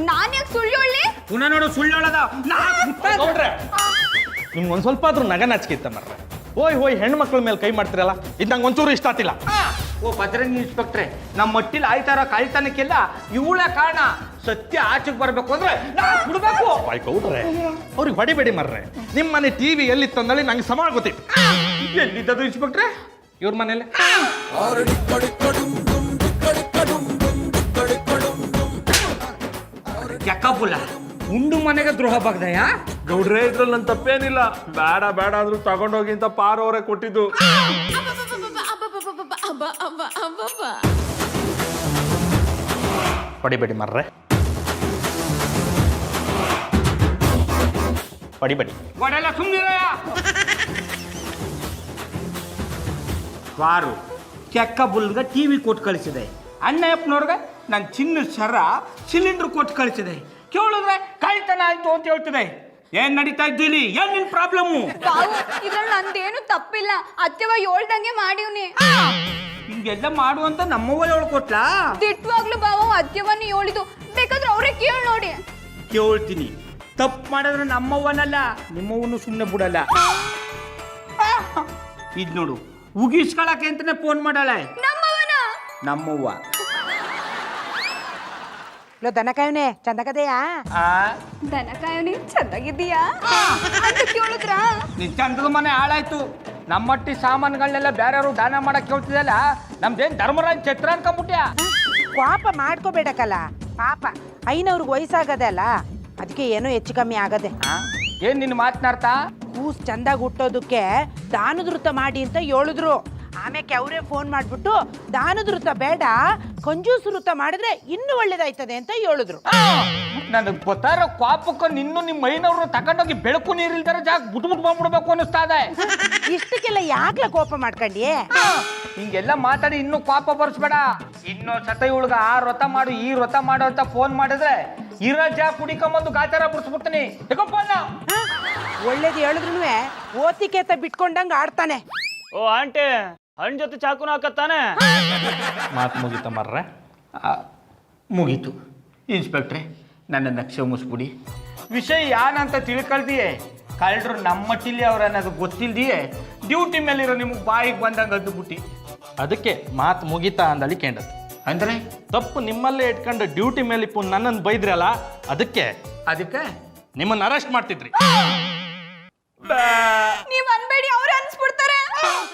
ನಾನ್ ಯಾಕೆ ಸುಳ್ಳು ಹೇಳಿ? ಪುನಃ ನೋಡು ಸುಳ್ಳು ಹೇಳದ. ನಿಮ್ಗೆ ಒಂದ್ ಸ್ವಲ್ಪ ಆದ್ರೂ ನಗ ನಾಚಿಕಿತ್ತ ಮರ್ರೆ. ಹೋಯ್ ಹೆಣ್ಮಕ್ಳ ಮೇಲೆ ಕೈ ಮಾಡ್ತಿರಲ್ಲ, ಇದು ನಂಗೆ ಒಂಚೂರು ಇಷ್ಟ ಆಗ್ತಿಲ್ಲ. ಓ ಭದ್ರಂಗಿ ಇನ್ಸ್ಪೆಕ್ಟ್ರೆ, ನಮ್ಮ ಮಟ್ಟಿಲಿ ಆಯ್ತಾರ ಕಳ್ತನಕ್ಕೆಲ್ಲ ಇವಳ ಕಾರಣ. ಸತ್ಯ ಆಚೆಗೆ ಬರ್ಬೇಕು ಅಂದ್ರೆ ಬಿಡ್ಬೇಕು. ಗೌಡ್ರೆ, ಅವ್ರಿಗೆ ಹೊಡಿಬೇಡಿ ಮರ್ರೆ. ನಿಮ್ಮ ಮನೆ ಟಿವಿ ಎಲ್ಲಿತ್ತು ಅಂದೇಳಿ ನಂಗೆ ಸಮಾನ ಗೊತ್ತಿತ್ತು. ಎಲ್ಲಿದ್ದದು ಇನ್ಸ್ಪೆಕ್ಟ್ರೆ? ಇವ್ರ ಮನೇಲಿ. ಯಾಕಪ್ಪುಲ್ಲ, ಉಂಡು ಮನೆಗೆ ದ್ರೋಹ ಬಾಗ್ದಯಾ? ಗೌಡ್ರೆ, ಇದ್ರಲ್ಲಿ ನನ್ನ ತಪ್ಪೇನಿಲ್ಲ. ಬೇಡ ಆದ್ರೂ ತಗೊಂಡೋಗಿ ಅಂತ ಪಾರು ಅವರೇ ಕೊಟ್ಟಿದ್ದು. ಹೊಡಿಬೇಡಿ ಮರ್ರೆ, ಹೊಡಿಬೇಡಿ. ಒಡೆಲ್ಲ ಸುಮ್ಮನಿರಯ್ಯ. ವಾರು ಚೆಕ್ಕ ಬುಲ್ಗ ಟಿವಿ ಕೊಟ್ಟು ಕಳಿಸಿದೆ. ಅಣ್ಣಯ್ಯಪ್ಪನವ್ರಿಗೆ ನನ್ನ ಚಿನ್ನದ ಸರ ಸಿಲಿಂಡರ್ ಕೊಟ್ಟು ಕಳಿಸಿದೆ. ಕೇಳಿದ್ರೆ ಕಳ್ತನ ಆಯ್ತು ಅಂತ ಹೇಳ್ತಿದೆ. ಏನ್ ನಡೀತಾ ಇದ್ದು ಇಲ್ಲಿ? ಏನ್ ನಿನ್ ಪ್ರಾಬ್ಲಮ್ಮು? ಇದ್ರಲ್ಲಿ ನಂದೇನು ತಪ್ಪಿಲ್ಲ, ಅತ್ತೆವ ಹೇಳ್ದಂಗೆ ಮಾಡಿವ್ನಿ. ಹಿಂಗೆಲ್ಲ ಮಾಡುವಂತ ನಮ್ಮವ್ವ ಹೇಳ್ಕೊಟ್ಲಾ? ದಿಟ್ವಾಗ್ಲು ಬಾವ ಅತ್ತೆವನ್ನ ಹೇಳಿದ್ದು, ಬೇಕಾದ್ರೆ ಅವರೇ ಕೇಳಿ ನೋಡಿ. ಕೇಳ್ತೀನಿ. ತಪ್ಪು ಮಾಡಿದ್ರೆ ನಮ್ಮವ್ವನಲ್ಲ, ನಿಮ್ಮವ್ವನು ಸುಮ್ಮನೆ ಬಿಡಲ್ಲ. ಇದ್ ನೋಡು, ಉಗಿಸ್ಕೊಳಕ್ಕೆ ಅಂತಾನೆ ಫೋನ್ ಮಾಡಾಳೆ ನಮ್ಮವನ. ನಮ್ಮವ್ವ. ಲೋ ದನಕಾಯವನೇ ಚಂದಕದೆಯಾ ಆ ದನ ಕಾಯೋನಿ ಚೆನ್ನಾಗಿದ್ದೀಯಾ ಅಂತ ಕೇಳಿದ್ರಾ ನಿನ್ ಚಂದದ ಮನೆ ಹಾಳಾಯ್ತು ನಮ್ಮಟ್ಟಿ ಸಾಮಾನುಗಳನ್ನೆಲ್ಲ ಬೇರೆಯವರು ದಾನ ಮಾಡಕ್ ಕೇಳ್ತಿದಲ್ಲ ನಮ್ದೇನ್ ಧರ್ಮರಾಜ್ ಛತ್ರ ಅನ್ಕೊಂಬಿಟ್ಯಾ ಪಾಪ ಮಾಡ್ಕೋಬೇಡಕ್ಕಲ್ಲ ಪಾಪ ಐನವ್ರಿಗೆ ವಯಸ್ಸಾಗದೆ ಅಲ್ಲ ಅದಕ್ಕೆ ಏನೋ ಹೆಚ್ಚು ಕಮ್ಮಿ ಆಗದೆ ಏನ್ ನಿನ್ ಮಾತನಾಡ್ತಾ ಕೂಸ್ ಚಂದಾಗಿ ಹುಟ್ಟೋದಕ್ಕೆ ದಾನದ ವೃತ್ತ ಮಾಡಿ ಅಂತ ಹೇಳಿದ್ರು ಆಮೇಲೆ ಅವರೇ ಫೋನ್ ಮಾಡ್ಬಿಟ್ಟು ದಾನದ ವೃತ್ತ ಬೇಡ ಕಂಜೂಸ್ ವೃತ್ತ ಮಾಡಿದ್ರೆ ಇನ್ನೂ ಒಳ್ಳೇದಾಯ್ತದೆ ಅಂತ ಹೇಳಿದ್ರು ನನಗ್ ಗೊತ್ತಾರ ಪಾಪಕ್ಕ ನಿನ್ನೂ ನಿಮ್ಮ ಮೈನವ್ರನ್ನ ತಗೊಂಡೋಗಿ ಬೆಳಕು ನೀರಿಲ್ದಾರ ಜಾಗ ಬಿಟ್ಬಿಟ್ಟು ಬಂದ್ಬಿಡ್ಬೇಕು ಅನ್ನಿಸ್ತಾ ಇದೆ ಇಷ್ಟಕ್ಕೆಲ್ಲ ಯಾಕ್ಲ ಕೋಪ ಮಾಡ್ಕೊಂಡಿ ಹಿಂಗೆಲ್ಲ ಮಾತಾಡಿ ಇನ್ನೂ ಪಾಪ ಬರ್ಸ್ಬೇಡ ಇನ್ನೊಂದ್ ಸತ ಇವಳ್ಗ ಆ ವ್ರತ ಮಾಡು ಈ ವ್ರತ ಮಾಡು ಅಂತ ಫೋನ್ ಮಾಡಿದ್ರೆ ಇರೋ ಜಾಗ ಕುಡಿಕೊಂಬಂದು ಗಾಚಾರ ಬಿಡಿಸ್ಬಿಡ್ತೀನಿ ಒಳ್ಳೇದು ಹೇಳಿದ್ರು ಓತಿಕೇತ ಬಿಟ್ಕೊಂಡಂಗೆ ಆಡ್ತಾನೆ ಓ ಆಂಟಿ ಹಣ್ಣು ಜೊತೆ ಚಾಕುನ ಹಾಕತ್ತಾನೆ. ಮಾತು ಮುಗಿತ ಮರ್ರೆ. ಮುಗೀತು ಇನ್ಸ್ಪೆಕ್ಟ್ರೆ ನನ್ನನ್ನು ಕ್ಷಮಿಸ್ಬಿಡಿ ವಿಷಯ ಯಾನಂತ ತಿಳ್ಕೊಳ್ದಿಯೇ ಕಳ್ಳರು ನಮ್ಮಟ್ಟಿಲಿ ಅವ್ರ ಅನ್ನೋದು ಗೊತ್ತಿಲ್ದಿಯೇ ಡ್ಯೂಟಿ ಮೇಲಿರೋ ನಿಮಗೆ ಬಾಯಿಗೆ ಬಂದಂಗೆ ಅದ್ದುಬಿಟ್ಟು ಅದಕ್ಕೆ ಮಾತು ಮುಗಿತಾ ಅಂದಳಿ ಕೇಂಡದು. ಅಂದ್ರೆ ತಪ್ಪು ನಿಮ್ಮಲ್ಲೇ ಇಟ್ಕೊಂಡು ಡ್ಯೂಟಿ ಮೇಲೆ ನನ್ನನ್ನು ಬೈದ್ರಲ್ಲ ಅದಕ್ಕೆ ಅದಕ್ಕೆ ನಿಮ್ಮನ್ನು ಅರೆಸ್ಟ್ ಮಾಡ್ತಿದ್ರಿ. ನೀವ್ ಅನ್ಬೇಡಿ ಅವ್ರು ಅನ್ಸ್ಬಿಡ್ತಾರೆ